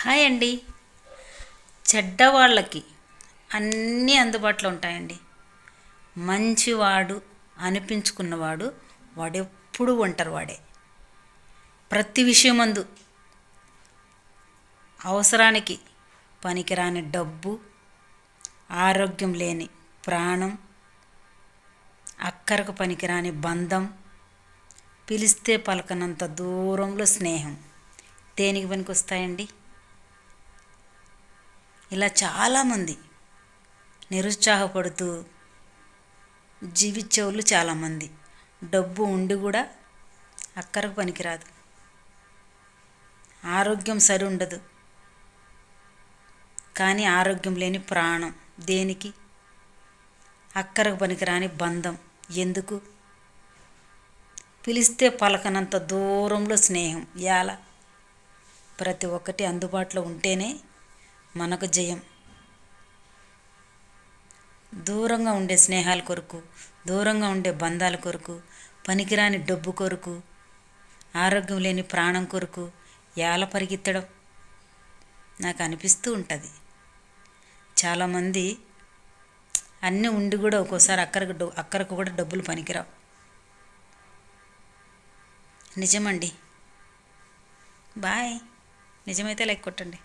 Hi అండి. చెడ్డవాళ్ళకి అన్నీ అందుబాటులో ఉంటాయండి. మంచివాడు అనిపించుకున్నవాడు వాడెప్పుడు ఒంటరి వాడే. ప్రతి విషయమందు అవసరానికి పనికిరాని డబ్బు, ఆరోగ్యం లేని ప్రాణం, అక్కరకు పనికిరాని బంధం, పిలిస్తే పలకనంత దూరంలో స్నేహం దేనికి పనికొస్తాయండి? ఇలా చాలామంది నిరుత్సాహపడుతూ జీవించేవాళ్ళు చాలామంది. డబ్బు ఉండి కూడా అక్కరకు పనికిరాదు, ఆరోగ్యం సరి ఉండదు, కానీ ఆరోగ్యం లేని ప్రాణం దేనికి? అక్కరకు పనికిరాని బంధం ఎందుకు? పిలిస్తే పలకనంత దూరంలో స్నేహం ఎలా? ప్రతి ఒక్కటి అందుబాటులో ఉంటేనే మనకు జయం. దూరంగా ఉండే స్నేహాల కొరకు, దూరంగా ఉండే బంధాల కొరకు, పనికిరాని డబ్బు కొరకు, ఆరోగ్యం లేని ప్రాణం కొరకు ఎలా పరిగెత్తడం? నాకు అనిపిస్తూ ఉంటుంది. చాలామంది అన్నీ ఉండి కూడా ఒక్కోసారి అక్కరకు కూడా డబ్బులు పనికిరావు. నిజమండి. బాయ్. నిజమైతే లైక్ కొట్టండి.